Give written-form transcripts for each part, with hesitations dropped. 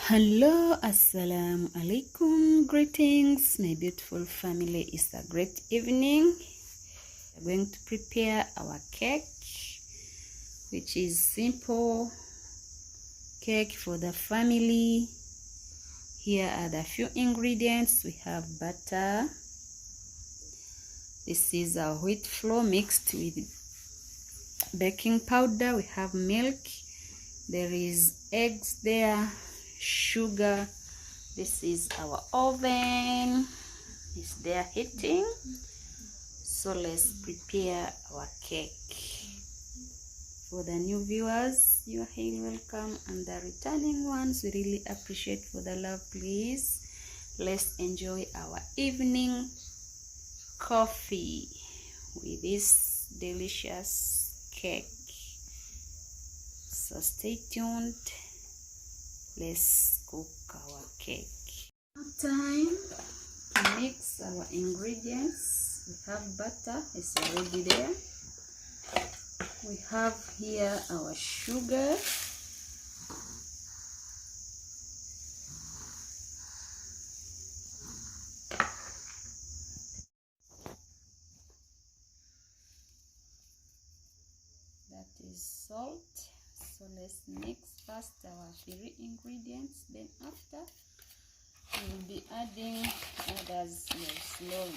Hello, assalamu alaikum, greetings my beautiful family. It's a great evening. We're going to prepare our cake, which is simple cake for the family. Here are the few ingredients. We have butter. This is our wheat flour mixed with baking powder. We have milk. There is eggs there, sugar. This is our oven. It's there heating. So let's prepare our cake. For the new viewers, you are highly welcome, and the returning ones, we really appreciate for the love. Please let's enjoy our evening coffee with this delicious cake. So stay tuned. Let's cook our cake. Time to mix our ingredients. We have butter, it's already there. We have here our sugar. That is salt. So let's mix first our 3 ingredients, then after we will be adding others slowly.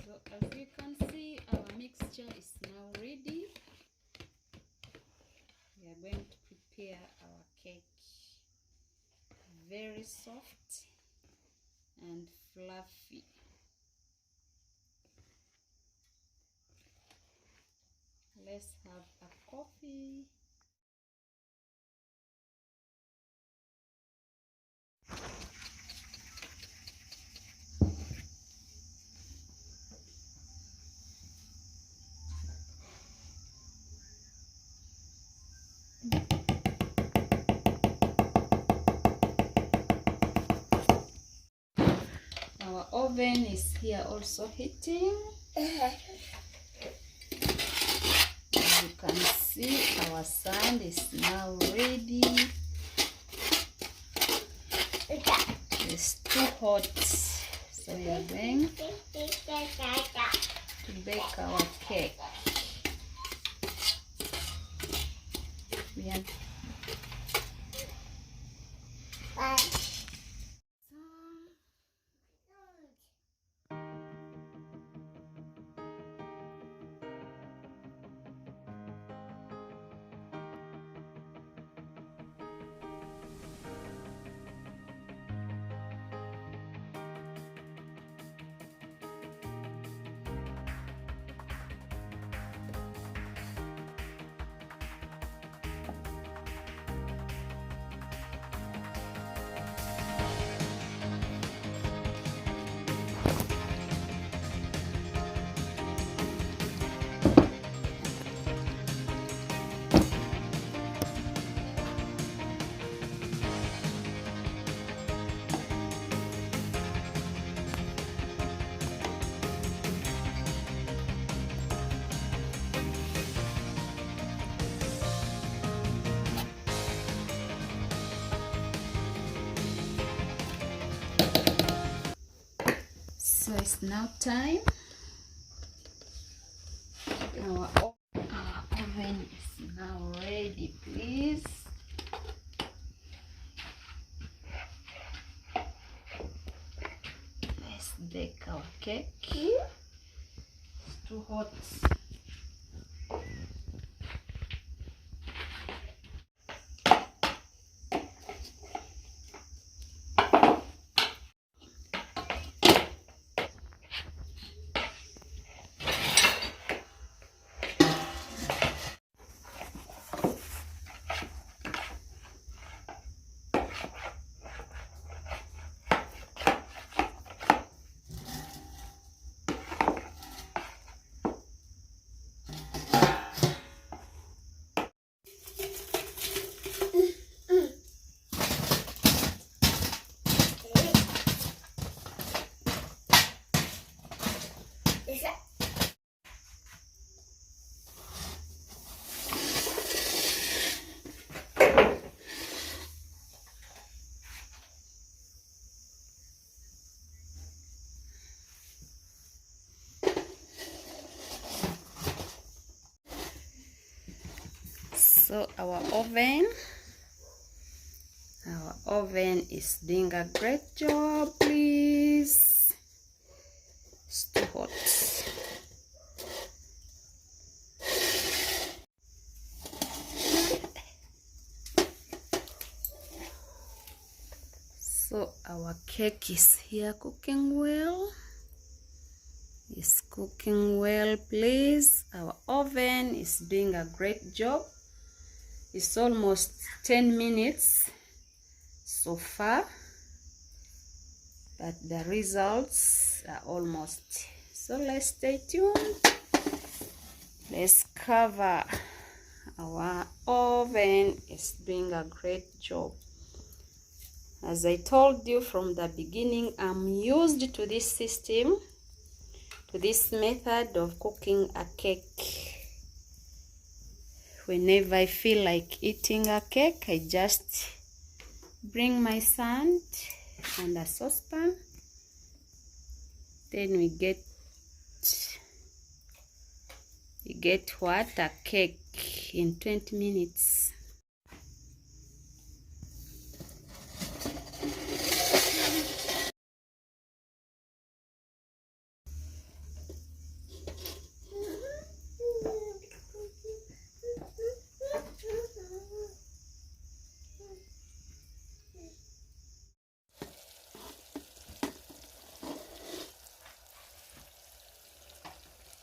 So as you can see, our mixture is now ready. We are going to prepare our cake. Very soft and fluffy. Let's have a coffee. Our oven is here also heating. As you can see, our sand is now ready. It's too hot, so we are going to bake our cake. So it's now time. Our oven is now ready, please. Let's bake our cake. It's too hot. So our oven is doing a great job, please. It's too hot. So our cake is here cooking well. It's cooking well, please. Our oven is doing a great job. It's almost 10 minutes so far, but the results are almost. So let's stay tuned. Let's cover. Our oven is doing a great job. As I told you from the beginning, I'm used to this system, to this method of cooking a cake. Whenever I feel like eating a cake, I just bring my sand and a saucepan. Then we get what? A cake in 20 minutes.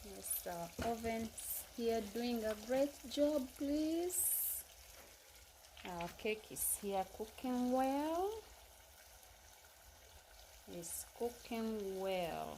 Yes, our oven here doing a great job, please. Our cake is here cooking well. It's cooking well.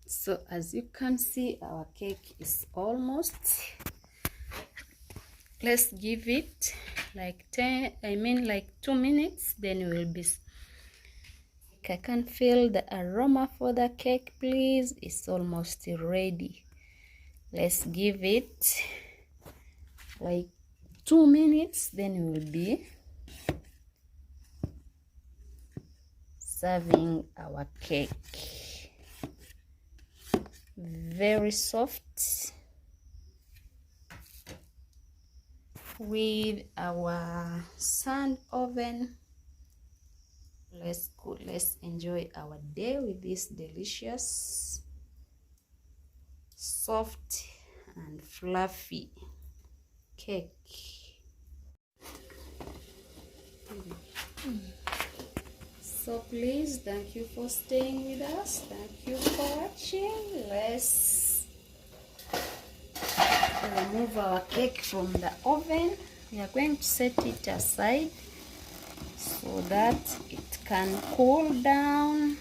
So as you can see, our cake is almost. Let's give it like 2 minutes, then we'll be. I can feel the aroma for the cake, please. It's almost ready. Let's give it like 2 minutes, then we'll be serving our cake. Very soft with our sand oven. Let's enjoy our day with this delicious, soft and fluffy cake. So please, thank you for staying with us. Thank you for watching. Let's remove our cake from the oven. We are going to set it aside so that it can cool down.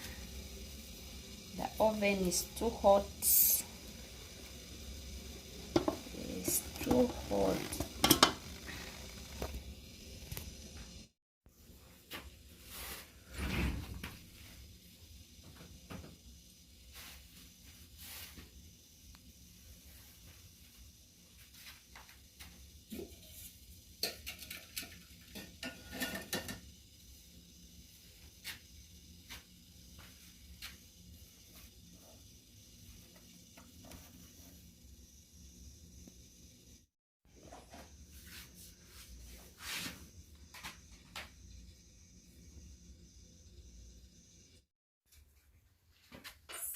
The oven is too hot. It's too hot.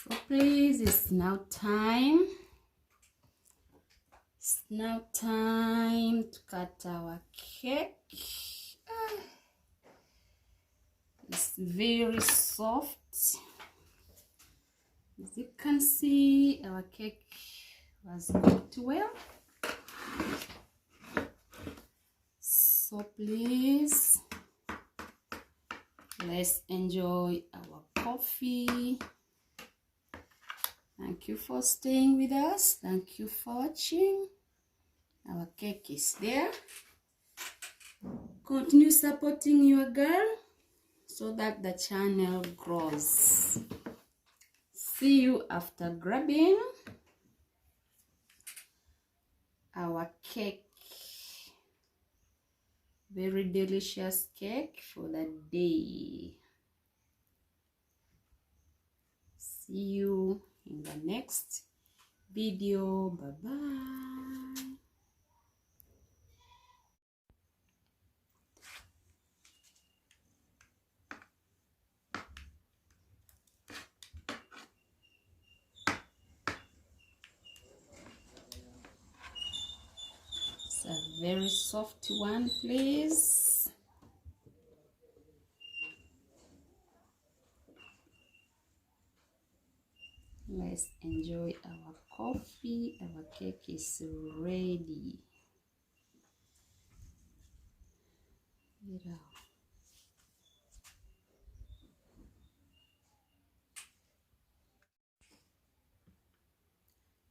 So please, it's now time. It's now time to cut our cake. It's very soft. As you can see, our cake was cooked well. So please, let's enjoy our coffee. Thank you for staying with us. Thank you for watching. Our cake is there. Continue supporting your girl so that the channel grows. See you after grabbing our cake. Very delicious cake for the day. See you in the next video. Bye bye. It's a very soft one, please. Let's enjoy our coffee. Our cake is ready.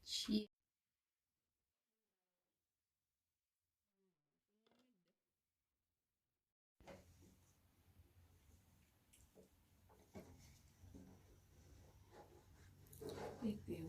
Cheers. Baby,